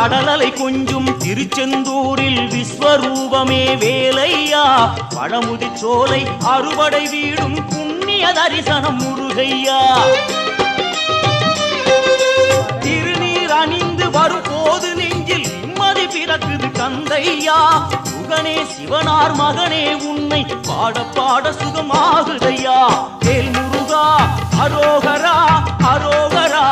கடலலை கொஞ்சும் திருச்செந்தூரில் விஸ்வரூபமே வேலையா பழமுதி சோலை அறுபடை வீடும் புண்ணிய தரிசனம் முருகையா திருநீர் அணிந்து வரும் போது நெஞ்சில் நிம்மதி பிறக்குது கந்தையா சுகனே சிவனார் மகனே உன்னை பாட பாட சுகமாகுதையா வேல் முருகா அரோகரா அரோகரா